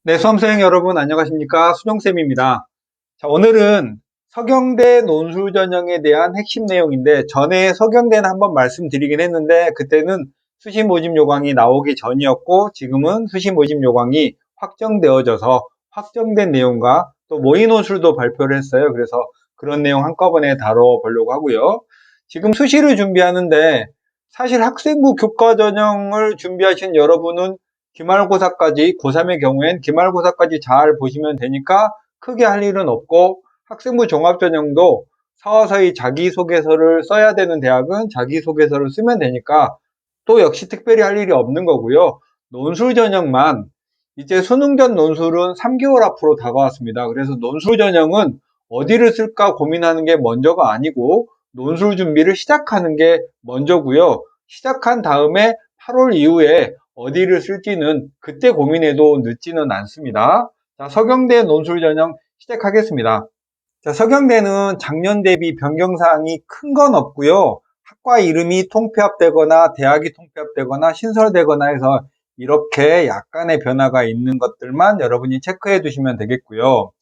네, 수험생 여러분 안녕하십니까? 수정쌤입니다. 자, 오늘은 서경대 논술 전형에 대한 핵심 내용인데 전에 서경대는 한번 말씀드리긴 했는데 그때는 수시 모집 요강이 나오기 전이었고 지금은 수시 모집 요강이 확정되어져서 확정된 내용과 또 모의 논술도 발표를 했어요. 그래서 그런 내용 한꺼번에 다뤄보려고 하고요. 지금 수시를 준비하는데 사실 학생부 교과 전형을 준비하신 여러분은 기말고사까지, 고3의 경우엔 기말고사까지 잘 보시면 되니까 크게 할 일은 없고 학생부 종합전형도 서서히 자기소개서를 써야 되는 대학은 자기소개서를 쓰면 되니까 또 역시 특별히 할 일이 없는 거고요. 논술 전형만 이제 수능 전 논술은 3개월 앞으로 다가왔습니다. 그래서 논술 전형은 어디를 쓸까 고민하는 게 먼저가 아니고 논술 준비를 시작하는 게 먼저고요. 시작한 다음에 8월 이후에 어디를 쓸지는 그때 고민해도 늦지는 않습니다. 자, 서경대 논술 전형 시작하겠습니다. 자, 서경대는 작년 대비 변경사항이 큰 건 없고요. 학과 이름이 통폐합되거나 대학이 통폐합되거나 신설되거나 해서 이렇게 약간의 변화가 있는 것들만 여러분이 체크해 두시면 되겠고요.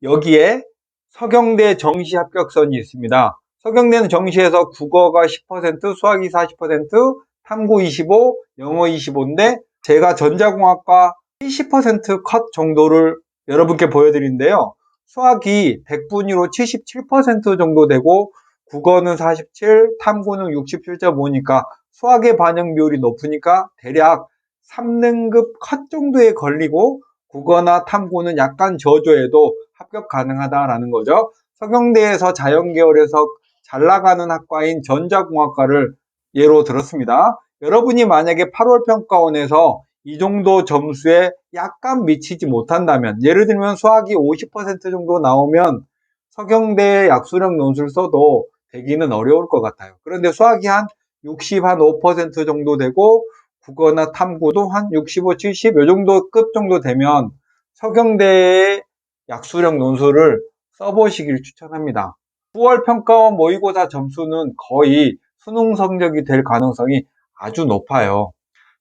여기에 서경대 정시 합격선이 있습니다. 서경대는 정시에서 국어가 10%, 수학이 40%, 탐구 25, 영어 25인데 제가 전자공학과 70%컷 정도를 여러분께 보여드리는데요. 수학이 100분위로 77% 정도 되고 국어는 47, 탐구는 67.5니까 수학의 반영 비율이 높으니까 대략 3등급 컷 정도에 걸리고 국어나 탐구는 약간 저조해도 합격 가능하다라는 거죠. 서경대에서 자연계열에서 잘 나가는 학과인 전자공학과를 예로 들었습니다. 여러분이 만약에 8월 평가원에서 이 정도 점수에 약간 미치지 못한다면, 예를 들면 수학이 50% 정도 나오면 서경대 약수령 논술 써도 되기는 어려울 것 같아요. 그런데 수학이 한 60, 한 5% 정도 되고 국어나 탐구도 한 65, 70, 요 정도 급 정도 되면 서경대의 약수령 논술을 써보시길 추천합니다. 9월 평가원 모의고사 점수는 거의 수능 성적이 될 가능성이 아주 높아요.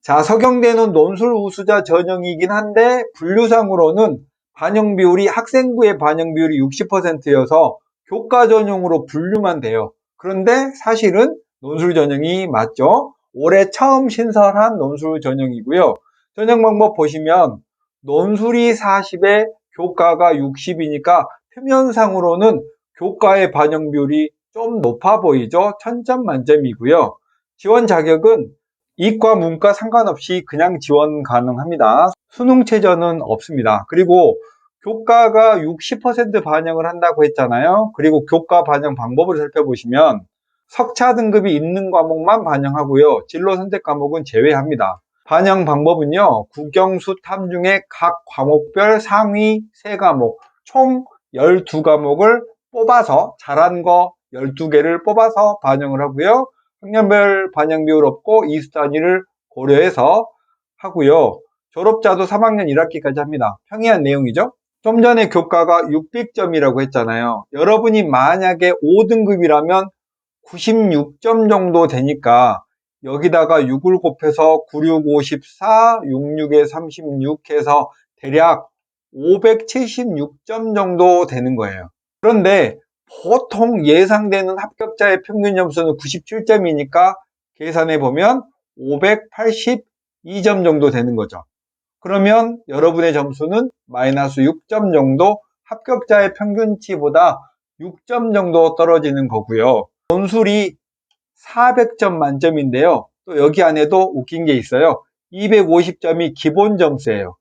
자, 서경대는 논술 우수자 전형이긴 한데 분류상으로는 반영 비율이 학생부의 반영 비율이 60%여서 교과 전형으로 분류만 돼요. 그런데 사실은 논술 전형이 맞죠? 올해 처음 신설한 논술 전형이고요. 전형 방법 보시면 논술이 40에 교과가 60이니까 표면상으로는 교과의 반영 비율이 좀 높아 보이죠? 1000점 만점이고요. 지원 자격은 이과, 문과 상관없이 그냥 지원 가능합니다. 수능 최저는 없습니다. 그리고 교과가 60% 반영을 한다고 했잖아요. 그리고 교과 반영 방법을 살펴보시면 석차 등급이 있는 과목만 반영하고요. 진로 선택 과목은 제외합니다. 반영 방법은요. 국영수 탐 중에 각 과목별 상위 3과목, 총 12과목을 뽑아서 잘한 거 12개를 뽑아서 반영을 하고요. 학년별 반영 비율 없고 이수 단위를 고려해서 하고요. 졸업자도 3학년 1학기까지 합니다. 평이한 내용이죠. 좀 전에 교과가 600점이라고 했잖아요. 여러분이 만약에 5등급이라면 96점 정도 되니까 여기다가 6을 곱해서 96, 54, 66에 36 해서 대략 576점 정도 되는 거예요. 그런데 보통 예상되는 합격자의 평균 점수는 97점이니까 계산해 보면 582점 정도 되는 거죠. 그러면 여러분의 점수는 마이너스 6점 정도 합격자의 평균치보다 6점 정도 떨어지는 거고요. 논술이 400점 만점인데요. 또 여기 안에도 웃긴 게 있어요. 250점이 기본 점수예요.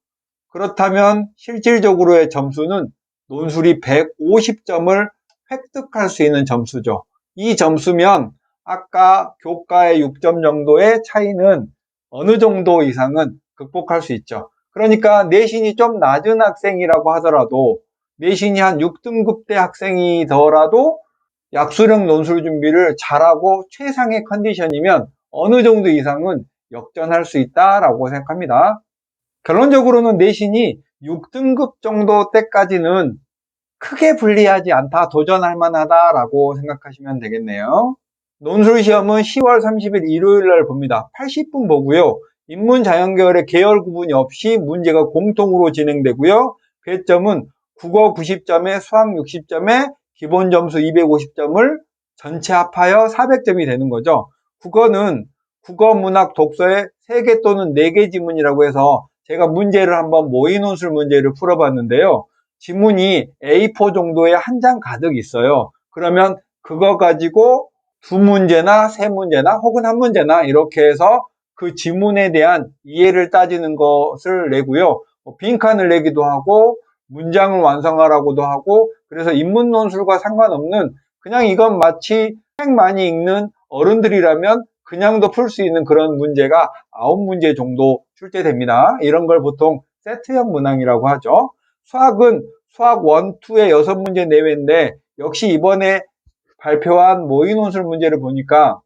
그렇다면 실질적으로의 점수는 논술이 150점을 획득할 수 있는 점수죠. 이 점수면 아까 교과의 6점 정도의 차이는 어느 정도 이상은 극복할 수 있죠. 그러니까 내신이 좀 낮은 학생이라고 하더라도 내신이 한 6등급대 학생이더라도 약수령 논술 준비를 잘하고 최상의 컨디션이면 어느 정도 이상은 역전할 수 있다라고 생각합니다. 결론적으로는 내신이 6등급 정도 때까지는 크게 불리하지 않다, 도전할 만하다라고 생각하시면 되겠네요. 논술 시험은 10월 30일 일요일 날 봅니다. 80분 보고요. 인문 자연계열의 계열 구분이 없이 문제가 공통으로 진행되고요. 배점은 국어 90점에 수학 60점에 기본 점수 250점을 전체 합하여 400점이 되는 거죠. 국어는 국어, 문학, 독서의 3개 또는 4개 지문이라고 해서 제가 문제를 한번 모의논술 문제를 풀어봤는데요. 지문이 A4 정도의 한 장 가득 있어요. 그러면 그거 가지고 2문제나 3문제나 혹은 1문제나 이렇게 해서 그 지문에 대한 이해를 따지는 것을 내고요. 빈칸을 내기도 하고 문장을 완성하라고도 하고, 그래서 인문논술과 상관없는 그냥 이건 마치 책 많이 읽는 어른들이라면 그냥도 풀 수 있는 그런 문제가 9문제 정도 출제됩니다. 이런 걸 보통 세트형 문항이라고 하죠. 수학은 수학 1, 2의 6문제 내외인데 역시 이번에 발표한 모의논술 문제를 보니까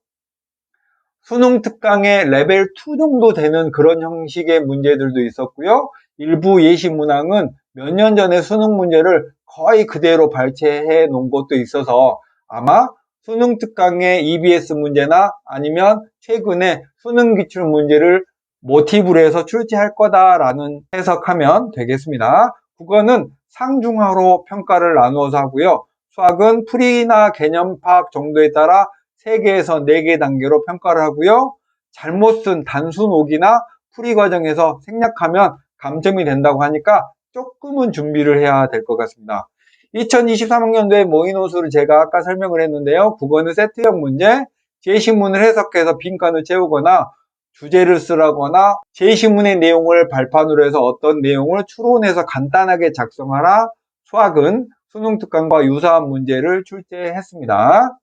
수능 특강의 레벨 2 정도 되는 그런 형식의 문제들도 있었고요. 일부 예시 문항은 몇 년 전에 수능 문제를 거의 그대로 발췌해 놓은 것도 있어서 아마 수능 특강의 EBS 문제나 아니면 최근에 수능 기출 문제를 모티브로 해서 출제할 거다라는 해석하면 되겠습니다. 국어는 상중하로 평가를 나누어서 하고요. 수학은 풀이나 개념 파악 정도에 따라 3개에서 4개 단계로 평가를 하고요. 잘못 쓴 단순 오기나 풀이 과정에서 생략하면 감점이 된다고 하니까 조금은 준비를 해야 될 것 같습니다. 2023학년도의 모의논술을 제가 아까 설명을 했는데요. 국어는 세트형 문제, 제시문을 해석해서 빈칸을 채우거나 주제를 쓰라거나 제시문의 내용을 발판으로 해서 어떤 내용을 추론해서 간단하게 작성하라. 수학은 수능 특강과 유사한 문제를 출제했습니다.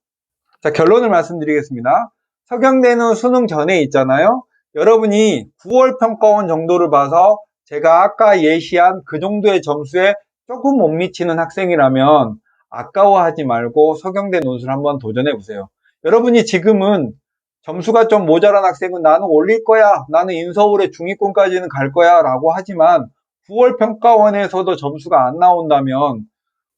자, 결론을 말씀드리겠습니다. 서경대는 수능 전에 있잖아요. 여러분이 9월 평가원 정도를 봐서 제가 아까 예시한 그 정도의 점수에 조금 못 미치는 학생이라면 아까워하지 말고 서경대 논술 한번 도전해 보세요. 여러분이 지금은 점수가 좀 모자란 학생은 나는 올릴 거야, 나는 인서울의 중위권까지는 갈 거야 라고 하지만 9월 평가원에서도 점수가 안 나온다면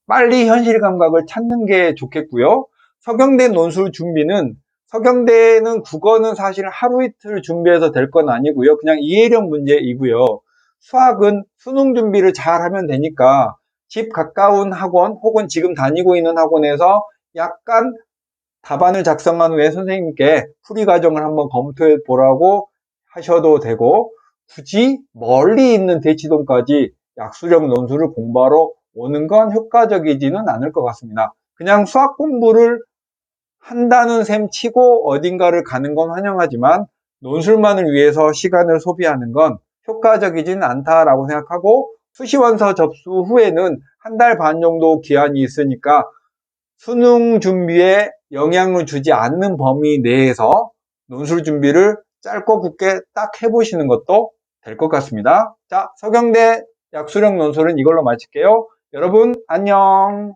빨리 현실 감각을 찾는 게 좋겠고요. 서경대 논술 준비는, 서경대는 국어는 사실 하루 이틀 준비해서 될 건 아니고요. 그냥 이해력 문제이고요. 수학은 수능 준비를 잘 하면 되니까 집 가까운 학원 혹은 지금 다니고 있는 학원에서 약간 답안을 작성한 후에 선생님께 풀이 과정을 한번 검토해 보라고 하셔도 되고, 굳이 멀리 있는 대치동까지 약수력 논술을 공부하러 오는 건 효과적이지는 않을 것 같습니다. 그냥 수학 공부를 한다는 셈 치고 어딘가를 가는 건 환영하지만 논술만을 위해서 시간을 소비하는 건 효과적이지는 않다라고 생각하고, 수시원서 접수 후에는 1달 반 정도 기한이 있으니까 수능 준비에 영향을 주지 않는 범위 내에서 논술 준비를 짧고 굵게 딱 해보시는 것도 될 것 같습니다. 자, 서경대 약수력 논술은 이걸로 마칠게요. 여러분 안녕.